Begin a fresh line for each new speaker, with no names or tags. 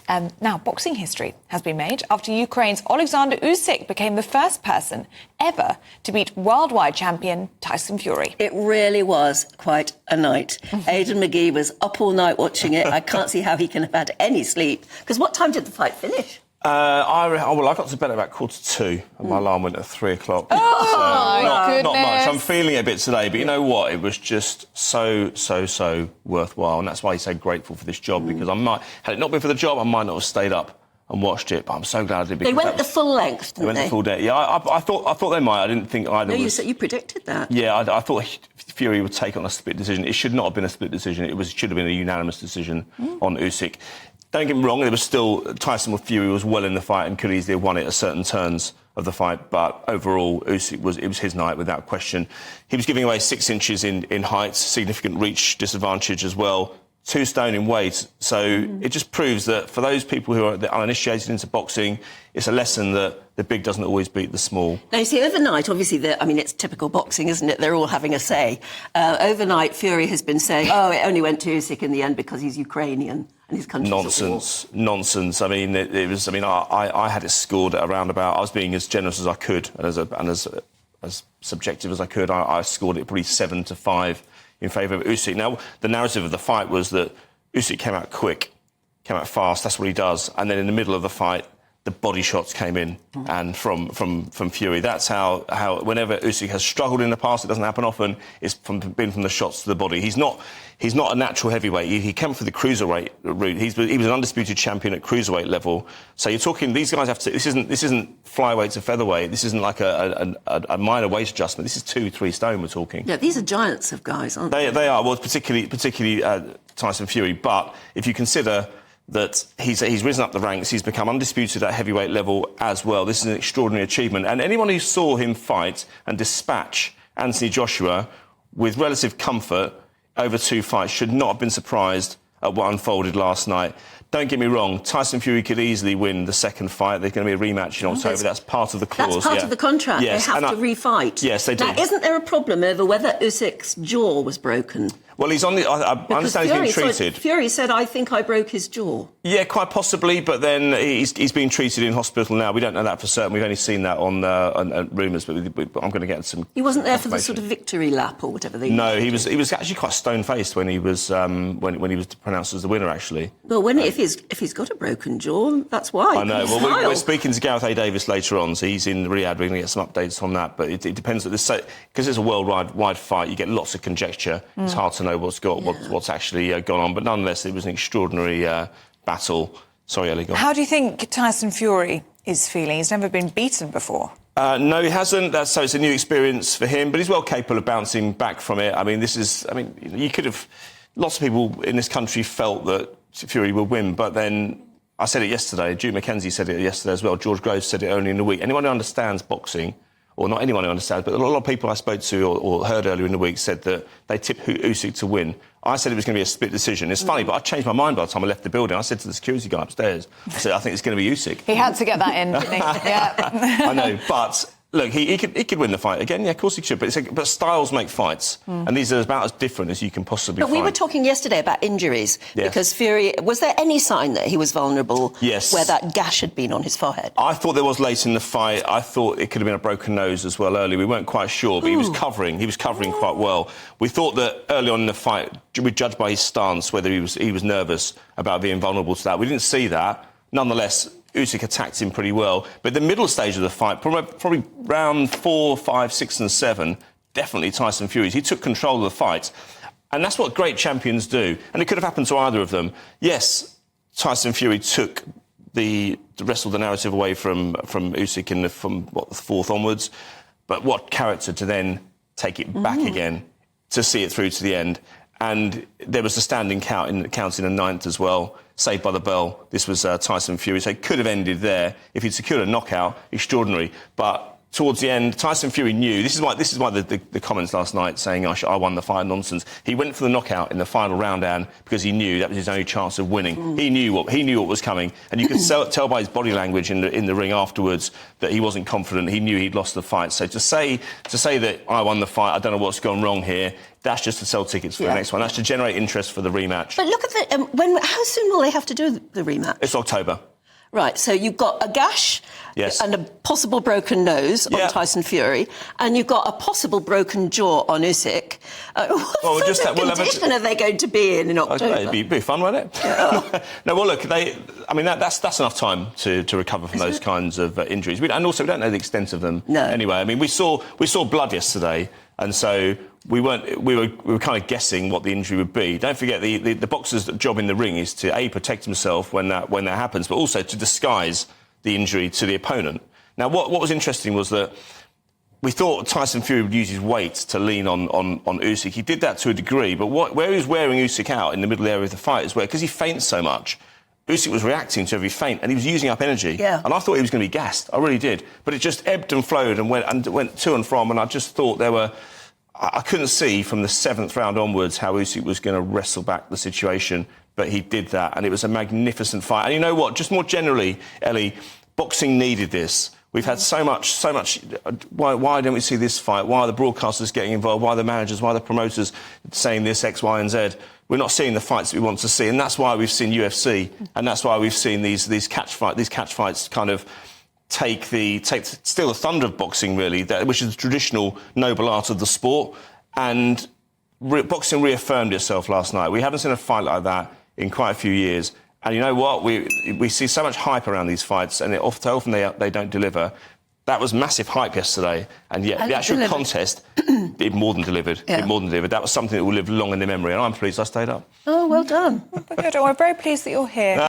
Now, boxing history has been made after Ukraine's Oleksandr Usyk became the first person ever to beat worldwide champion Tyson Fury.
It really was quite a night. Aidan McGee was up all night watching it. I can't see how he can have had any sleep. Because what time did the fight finish?
I got to bed at about 1:45 and my alarm went at 3 o'clock.
Oh,
not much. I'm feeling it a bit today, but you know what? It was just so worthwhile, and that's why he's so grateful for this job, because had it not been for the job, I might not have stayed up and watched it, but I'm so glad I did.
They went the full length, didn't they?
They went the full day. Yeah, I thought they might. I didn't think either.
No, you predicted that.
Yeah, I thought Fury would take on a split decision. It should not have been a split decision. It should have been a unanimous decision on Usyk. Don't get me wrong, Tyson with Fury was well in the fight and could easily have won it at certain turns of the fight, but overall, Usyk was his night without question. He was giving away 6 inches in height, significant reach disadvantage as well, 2 stone in weight. So it just proves that for those people who are uninitiated into boxing, it's a lesson that the big doesn't always beat the small.
Now, you see, overnight, obviously, it's typical boxing, isn't it? They're all having a say. Overnight, Fury has been saying, it only went to Usyk in the end because he's Ukrainian and his country's
Nonsense. I mean, it was. I mean, I had it scored at around about. I was being as generous as I could and as subjective as I could. I scored it probably 7-5 in favour of Usyk. Now, the narrative of the fight was that Usyk came out quick, came out fast. That's what he does. And then in the middle of the fight, the body shots came in, and from Fury. That's how whenever Usyk has struggled in the past, it doesn't happen often. It's been from the shots to the body. He's not a natural heavyweight. He came for the cruiserweight route. He was an undisputed champion at cruiserweight level. So you're talking, these guys have to. This isn't flyweight to featherweight. This isn't like a minor weight adjustment. This is 2-3 stone. We're talking.
Yeah, these are giants of guys, aren't they?
They are. Well, particularly Tyson Fury. But if you consider that he's risen up the ranks, he's become undisputed at heavyweight level as well. This is an extraordinary achievement. And anyone who saw him fight and dispatch Anthony Joshua with relative comfort over 2 fights should not have been surprised at what unfolded last night. Don't get me wrong, Tyson Fury could easily win the second fight. There's going to be a rematch in October. That's part of the clause.
That's part of the contract. Yes. They have to refight.
Yes, they do.
Now, isn't there a problem over whether Usyk's jaw was broken?
Well, he's on the. I understand he's being treated.
Fury said, "I think I broke his jaw."
Yeah, quite possibly, but then he's being treated in hospital now. We don't know that for certain. We've only seen that on rumours, but I'm going to get some.
He wasn't there for the sort of victory lap or whatever they.
No, he was actually quite stone-faced when he was when he was pronounced as the winner. Actually.
Well, if he's got a broken jaw, that's why.
I know. Well, we're speaking to Gareth A. Davis later on, so he's in Riyadh. We're going to get some updates on that, but it depends. Because it's a worldwide fight, you get lots of conjecture. It's hard to know what's actually gone on, but nonetheless, it was an extraordinary battle. Sorry, Ellie.
How do you think Tyson Fury is feeling? He's never been beaten before.
No, he hasn't. So it's a new experience for him, but he's well capable of bouncing back from it. You could have. Lots of people in this country felt that Fury would win, but then I said it yesterday. Duke McKenzie said it yesterday as well. George Groves said it only in the week. Anyone who understands boxing, or not anyone who understands, but a lot of people I spoke to or heard earlier in the week said that they tipped Usyk to win. I said it was going to be a split decision. It's funny, but I changed my mind by the time I left the building. I said to the security guy upstairs, I said, I think it's going to be Usyk.
He had to get that in, didn't he? Yeah.
I know, but look, he could win the fight again. Yeah, of course he should. But styles make fights, and these are about as different as you can possibly find.
But we were talking yesterday about injuries, because Fury... Was there any sign that he was vulnerable where that gash had been on his forehead? I
thought there was late in the fight. I thought it could have been a broken nose as well early. We weren't quite sure, but he was covering quite well. We thought that early on in the fight, we judged by his stance whether he was nervous about being vulnerable to that. We didn't see that. Nonetheless, Usyk attacked him pretty well. But the middle stage of the fight, probably round 4, 5, 6 and 7, definitely Tyson Fury's. He took control of the fight. And that's what great champions do. And it could have happened to either of them. Yes, Tyson Fury took the rest of the narrative away from Usyk from the 4th onwards. But what character to then take it back again, to see it through to the end. And there was a standing count in the 9th as well, saved by the bell. This was Tyson Fury, so it could have ended there. If he'd secured a knockout, extraordinary. But towards the end, Tyson Fury knew. This is why the comments last night saying I won the fight nonsense. He went for the knockout in the final round, Anne, because he knew that was his only chance of winning. He knew what was coming, and you could tell by his body language in the ring afterwards that he wasn't confident. He knew he'd lost the fight. So to say that I won the fight, I don't know what's gone wrong here. That's just to sell tickets for the next one. That's to generate interest for the rematch.
But look at how soon will they have to do the rematch?
It's October.
Right, so you've got a gash and a possible broken nose on Tyson Fury, and you've got a possible broken jaw on Usyk. What sort of condition are they going to be in October?
It'd be fun, won't it? Yeah. No, well, look, that's enough time to recover from those kinds of injuries. And also, we don't know the extent of them anyway. I mean, we saw blood yesterday, and so we were kind of guessing what the injury would be. Don't forget, the boxer's job in the ring is to protect himself when that happens, but also to disguise the injury to the opponent. Now, what was interesting was that we thought Tyson Fury would use his weight to lean on Usyk. He did that to a degree, but where he was wearing Usyk out in the middle area of the fight is where, because he feints so much, Usyk was reacting to every feint, and he was using up energy.
Yeah.
And I thought he was going to be gassed. I really did. But it just ebbed and flowed and went to and from, and I just thought I couldn't see from the 7th round onwards how Usyk was going to wrestle back the situation, but he did that, and it was a magnificent fight. And you know what? Just more generally, Ellie, boxing needed this. We've had so much. Why don't we see this fight? Why are the broadcasters getting involved? Why are the managers? Why are the promoters saying this, X, Y, and Z? We're not seeing the fights that we want to see, and that's why we've seen UFC, and that's why we've seen these catch fights kind of steal the thunder of boxing, really, which is the traditional noble art of the sport. And boxing reaffirmed itself last night. We haven't seen a fight like that in quite a few years. And you know what? We see so much hype around these fights, and often they don't deliver. That was massive hype yesterday, and yet the actual contest, it more than delivered.
Yeah.
It more than delivered. That was something that will live long in the memory, and I'm pleased I stayed up.
Oh, well done.
Good. We're very pleased that you're here.